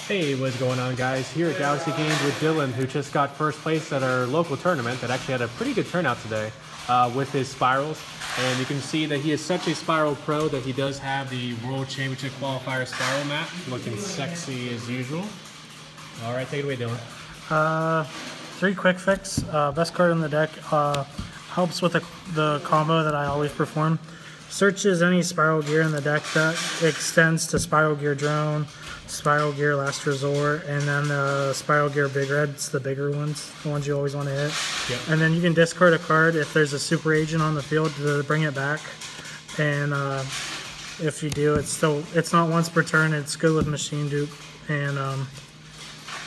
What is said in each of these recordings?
Hey, what's going on, guys? Here at Galaxy Games with Dylan, who just got first place at our local tournament that actually had a pretty good turnout today with his Spyrals. And you can see that he is such a Spyral pro that he does have the World Championship Qualifier Spyral map, looking sexy as usual. All right, take it away, Dylan. 3 quick fix. Best card in the deck. Helps with the combo that I always perform. Searches any Spyral gear in the deck that extends to Spyral Gear Drone, Spyral Gear Last Resort, and then the Spyral Gear Big Reds, the bigger ones, the ones you always want to hit. Yep. And then you can discard a card if there's a super agent on the field to bring it back. And if you do, it's not once per turn. It's good with machine dupe. And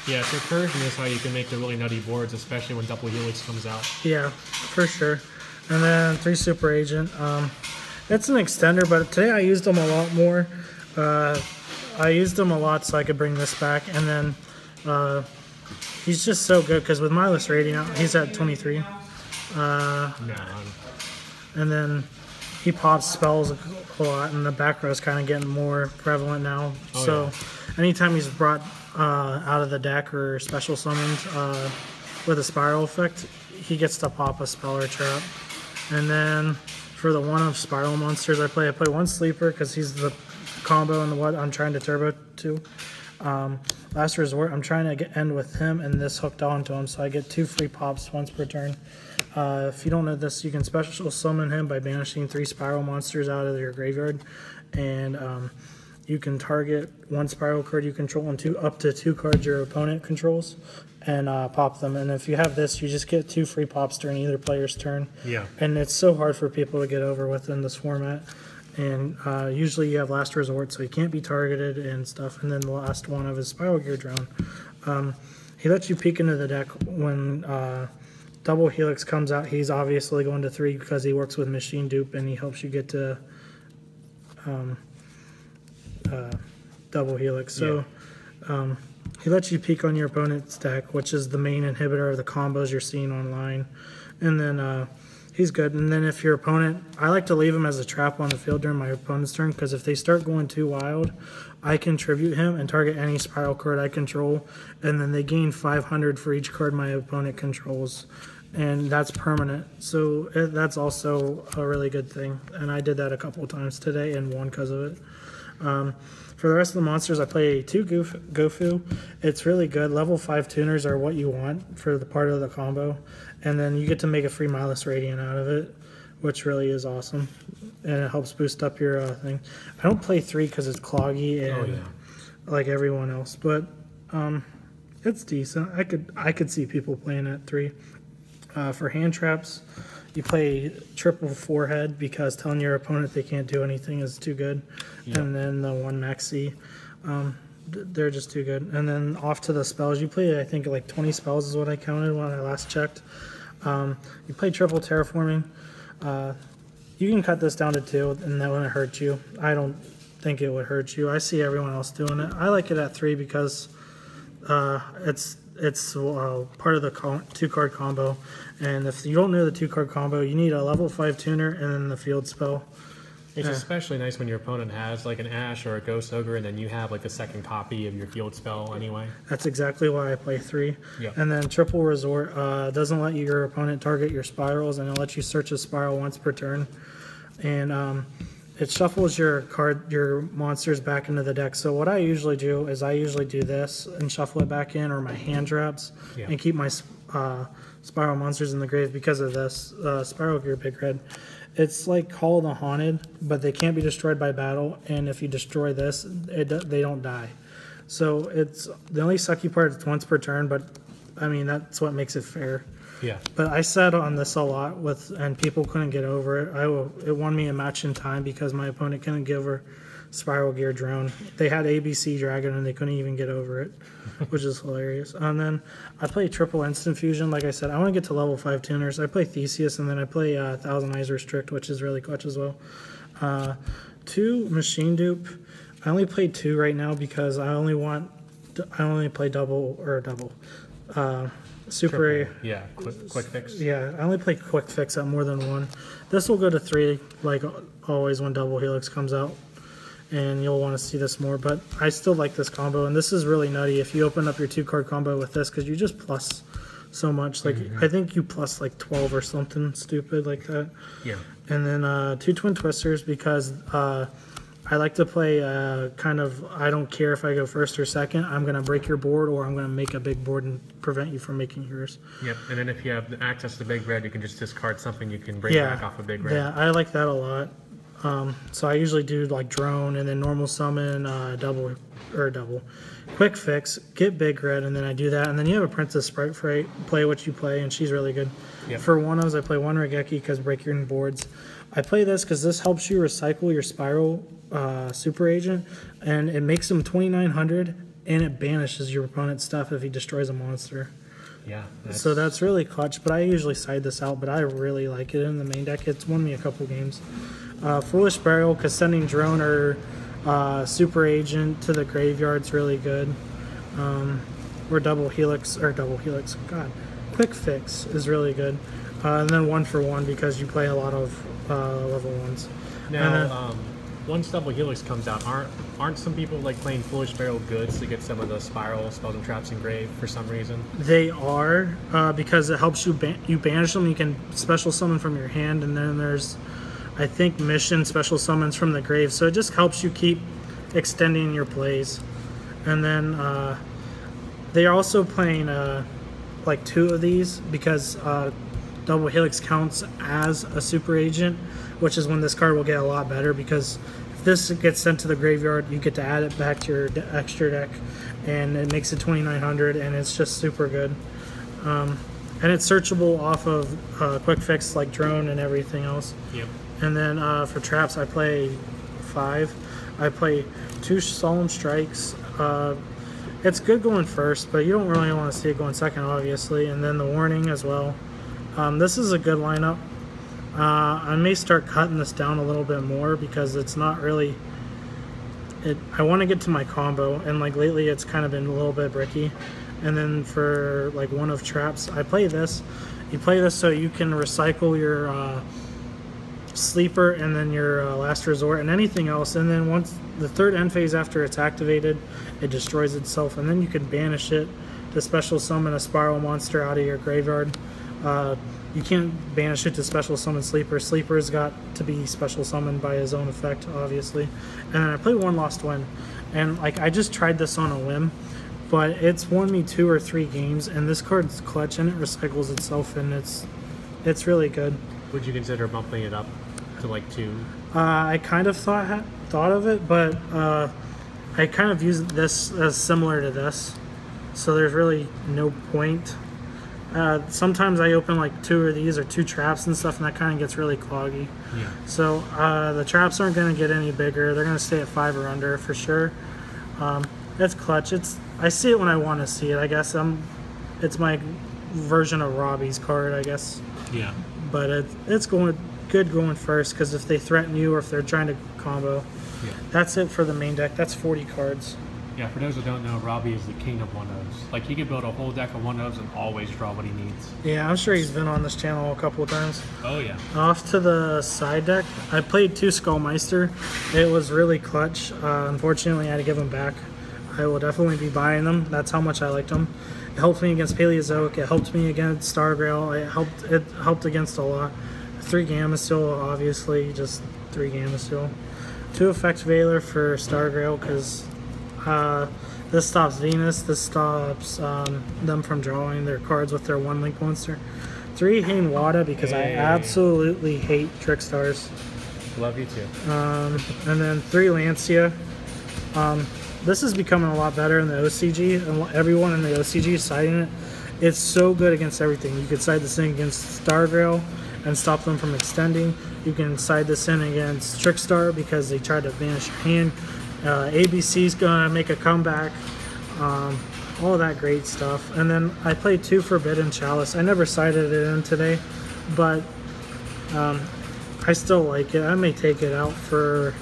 yeah, so recursion is how you can make the really nutty boards, especially when Double Helix comes out. yeah, for sure. And then 3 super agent. It's an extender, but today I used them a lot more. I used them a lot so I could bring this back, and then he's just so good because with Mindless Rating out, he's at 23. And then he pops spells a lot, and the back row is kind of getting more prevalent now. Anytime he's brought out of the deck or special summoned with a Spyral effect, he gets to pop a spell or trap. And then for the one of Spyral monsters I play 1 sleeper because he's the combo and what I'm trying to turbo to. Last Resort, I'm trying to end with him and this hooked onto him, so I get 2 free pops once per turn. If you don't know this, you can special summon him by banishing 3 Spyral monsters out of your graveyard, and you can target 1 Spyral card you control and up to 2 cards your opponent controls, and pop them. And if you have this, you just get 2 free pops during either player's turn. Yeah. And it's so hard for people to get over within this format. And usually you have Last Resort, so he can't be targeted and stuff. And then the last one of his Spyral Gear Drone. He lets you peek into the deck when Double Helix comes out. He's obviously going to 3 because he works with Machine Dupe, and he helps you get to Double Helix. So he lets you peek on your opponent's deck, which is the main inhibitor of the combos you're seeing online. And then he's good. And then if your opponent, I like to leave him as a trap on the field during my opponent's turn, because if they start going too wild, I can tribute him and target any Spyral card I control, and then they gain 500 for each card my opponent controls, and that's permanent. So that's also a really good thing, and I did that a couple of times today and won because of it. For the rest of the monsters, I play 2 Gofu. It's really good. Level 5 tuners are what you want for the part of the combo. And then you get to make a free Mindless Radiant out of it, which really is awesome. And it helps boost up your thing. I don't play 3 because it's cloggy and like everyone else. But it's decent. I could see people playing at 3. For hand traps, you play triple forehead because telling your opponent they can't do anything is too good. Yep. And then the 1 maxi, they're just too good. And then off to the spells, you play I think like 20 spells is what I counted when I last checked. You play triple terraforming. You can cut this down to 2 and that wouldn't hurt you. I don't think it would hurt you. I see everyone else doing it. I like it at 3 because it's part of the 2-card combo, and if you don't know the 2-card combo, you need a level 5 tuner and then the field spell. It's especially nice when your opponent has like an Ash or a Ghost Ogre, and then you have like a second copy of your field spell anyway. That's exactly why I play 3. Yep. And then Triple Resort doesn't let your opponent target your spirals, and it lets you search a spiral once per turn. And it shuffles your monsters back into the deck. So what I usually do is I usually do this and shuffle it back in, or my hand traps, and keep my spiral monsters in the grave because of this Spyral Gear Big Red. It's like Call of the Haunted, but they can't be destroyed by battle, and if you destroy this, they don't die. So it's the only sucky part is once per turn, but I mean that's what makes it fair. Yeah. But I sat on this a lot and people couldn't get over it. It won me a match in time because my opponent couldn't get over Spyral Gear Drone. They had ABC Dragon and they couldn't even get over it, which is hilarious. And then I play triple instant fusion. Like I said, I want to get to level 5 tuners. I play Theseus, and then I play Thousand Eyes Restrict, which is really clutch as well. 2 Machine Dupe. I only play 2 right now because I only play double. Super. Triple. Yeah, quick fix. Yeah, I only play quick fix at more than 1. This will go to 3, like always when Double Helix comes out. and you'll want to see this more. But I still like this combo, and this is really nutty if you open up your 2-card combo with this, because you just plus so much. Like I think you plus like 12 or something stupid like that. Yeah. And then 2 Twin Twisters, because I like to play kind of, I don't care if I go first or second. I'm going to break your board, or I'm going to make a big board and prevent you from making yours. Yep, and then if you have access to big red, you can just discard something you can bring back off of big red. Yeah, I like that a lot. So I usually do like drone and then normal summon, double. Quick fix, get big red, and then I do that. And then you have a Princess Sprite Fright, play what you play, and she's really good. Yep. For one-ofs, I play one Regeki because break your boards. I play this because this helps you recycle your Spyral Super Agent, and it makes him 2,900, and it banishes your opponent's stuff if he destroys a monster. Yeah. So that's really clutch, but I usually side this out, but I really like it in the main deck. It's won me a couple games. Foolish Burial, because sending drone or Super Agent to the graveyard's really good. Or double helix, god. Quick Fix is really good. And then 1-for-1, because you play a lot of level 1s. Now, once Double Helix comes out, aren't some people like playing Foolish Barrel goods to get some of the Spyral spells and traps engraved for some reason? They are, because it helps you you banish them. You can special summon from your hand, and then there's, I think, mission special summons from the grave. So it just helps you keep extending your plays. And then they are also playing like 2 of these, because Double Helix counts as a super agent, which is when this card will get a lot better, because if this gets sent to the graveyard, you get to add it back to your extra deck, and it makes it 2,900, and it's just super good. And it's searchable off of Quick Fix like drone and everything else. Yep. And then for traps, I play 5. I play 2 Solemn Strikes. It's good going first, but you don't really want to see it going second, obviously. And then the Warning as well. This is a good lineup. I may start cutting this down a little bit more, because it's not really... I want to get to my combo, and like lately it's kind of been a little bit bricky. And then for like one of traps, I play this. You play this so you can recycle your Sleeper and then your Last Resort and anything else. And then once the 3rd end phase after it's activated, it destroys itself. And then you can banish it to special summon a Spyral monster out of your graveyard. You can't banish it to special summon Sleeper. Sleeper's got to be special summoned by his own effect, obviously. And then I play One Lost Win. And like I just tried this on a whim, but it's won me 2 or 3 games, and this card's clutch, and it recycles itself, and it's really good. Would you consider bumping it up to like 2? I kind of thought of it, but I kind of use this as similar to this, so there's really no point. Sometimes I open like 2 of these or 2 traps and stuff, and that kind of gets really cloggy. Yeah. So the traps aren't going to get any bigger. They're going to stay at 5 or under for sure. It's clutch. I see it when I want to see it. I guess it's my version of Robbie's card, I guess. Yeah. But it's good going first, because if they threaten you or if they're trying to combo. Yeah. That's it for the main deck. That's 40 cards. Yeah, for those who don't know, Robbie is the king of 1-ofs. Like, he can build a whole deck of 1-ofs and always draw what he needs. Yeah, I'm sure he's been on this channel a couple of times. Oh, yeah. Off to the side deck, I played 2 Skullmeister. It was really clutch. Unfortunately, I had to give them back. I will definitely be buying them. That's how much I liked them. It helped me against Paleozoic. It helped me against Stargrail. It helped against a lot. 3 Gamma Steel, obviously, just 3 Gamma Steel. 2 Effect Veiler for Stargrail, because this stops Venus. This stops them from drawing their cards with their 1-link monster. 3 Hain Wada, because I absolutely hate Trickstars. Love you too. And then 3 Lancia. This is becoming a lot better in the OCG, and everyone in the OCG is siding it. It's so good against everything. You could side this in against Stargrail and stop them from extending. You can side this in against Trickstar because they tried to banish your hand. ABC's gonna make a comeback. All that great stuff. And then I played 2 Forbidden Chalice. I never sided it in today, but I still like it. I may take it out for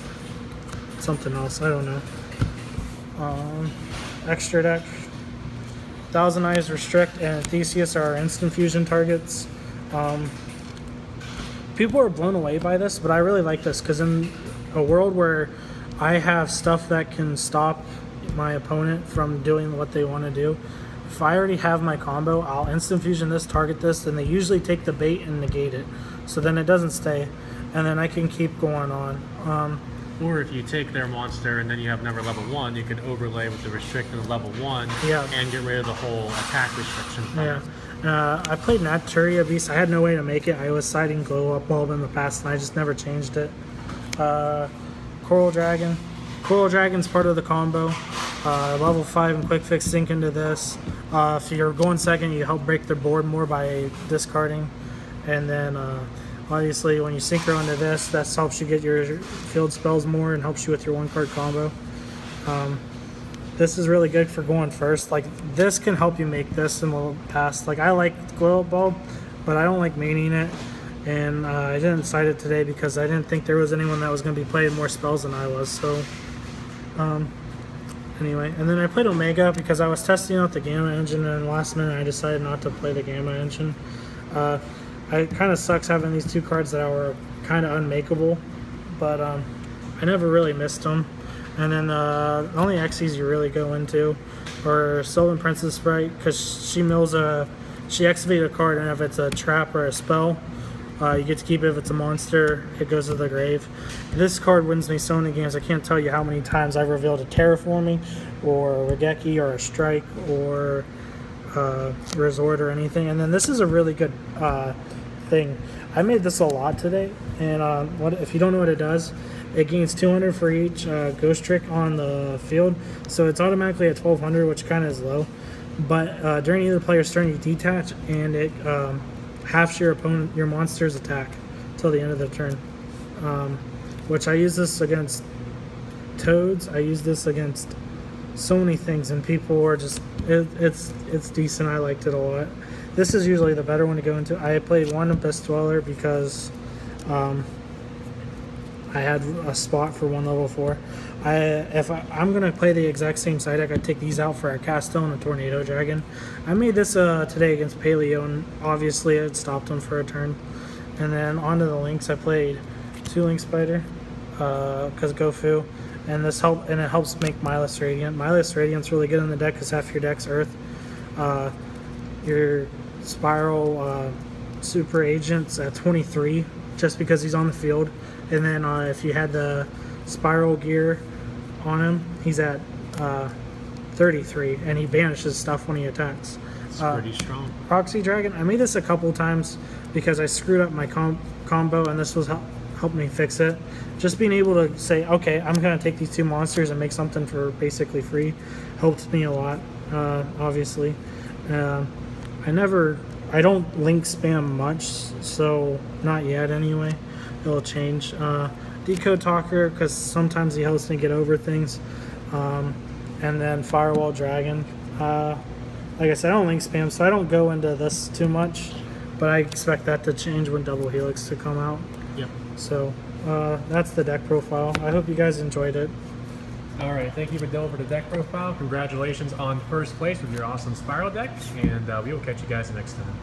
something else. I don't know. Extra deck. Thousand Eyes Restrict and Theseus are our instant fusion targets. People are blown away by this, but I really like this, because in a world where I have stuff that can stop my opponent from doing what they want to do. If I already have my combo, I'll instant fusion this, target this, and they usually take the bait and negate it. So then it doesn't stay, and then I can keep going on. Or if you take their monster and then you have number level 1, you could overlay with the restrict of level 1 and get rid of the whole attack restriction. I played Naturia Beast. I had no way to make it. I was siding Glow Up Bulb in the past, and I just never changed it. Coral Dragon. Coral Dragon's part of the combo. Level 5 and Quick Fix sync into this. If you're going second, you help break their board more by discarding. And then obviously when you synchro into this, that helps you get your field spells more and helps you with your 1-card combo. This is really good for going first. Like, this can help you make this in the past. Like, I like Glow Up Bulb, but I don't like maining it. And I didn't side it today because I didn't think there was anyone that was going to be playing more spells than I was. So anyway, and then I played Omega because I was testing out the Gamma engine, and last minute I decided not to play the Gamma engine. It kind of sucks having these 2 cards that were kind of unmakeable, but I never really missed them. And then the only Xyz you really go into are Stolen Princess Sprite, because she activates a card, and if it's a trap or a spell, you get to keep it. If it's a monster, it goes to the grave. This card wins me so many games. I can't tell you how many times I've revealed a Terraforming or a Regeki or a Strike or Resort or anything. And then this is a really good thing. I made this a lot today, and if you don't know what it does, it gains 200 for each Ghost Trick on the field, so it's automatically at 1200, which kind of is low. But during either player's turn, you detach, and it halves your monster's attack till the end of the turn. Which I use this against Toads. I use this against so many things, and people are just it's decent. I liked it a lot. This is usually the better one to go into. I played one Abyss Dweller because I had a spot for 1 level 4. If I'm going to play the exact same side deck, I'd take these out for a Castone and a Tornado Dragon. I made this today against Paleo, and obviously it stopped him for a turn. And then onto the Lynx, I played 2 Lynx Spider because Gofu. And it helps make Milus Radiant. Milus Radiant's really good in the deck because half your deck's Earth. Your Spyral Super Agent's at 23 just because he's on the field. And then if you had the Spyral gear on him, he's at 33, and he banishes stuff when he attacks. It's pretty strong. Proxy Dragon, I made this a couple times because I screwed up my combo, and this was helped me fix it. Just being able to say, okay, I'm going to take these 2 monsters and make something for basically free helped me a lot, obviously. I don't link spam much, so not yet anyway. It'll change. Decode Talker, because sometimes he helps me get over things. And then Firewall Dragon. Like I said, I don't link spam, so I don't go into this too much, but I expect that to change when Double Helix to come out. Yep. So that's the deck profile. I hope you guys enjoyed it. All right, thank you for Dylan for the deck profile. Congratulations on first place with your awesome Spyral deck, and we will catch you guys next time.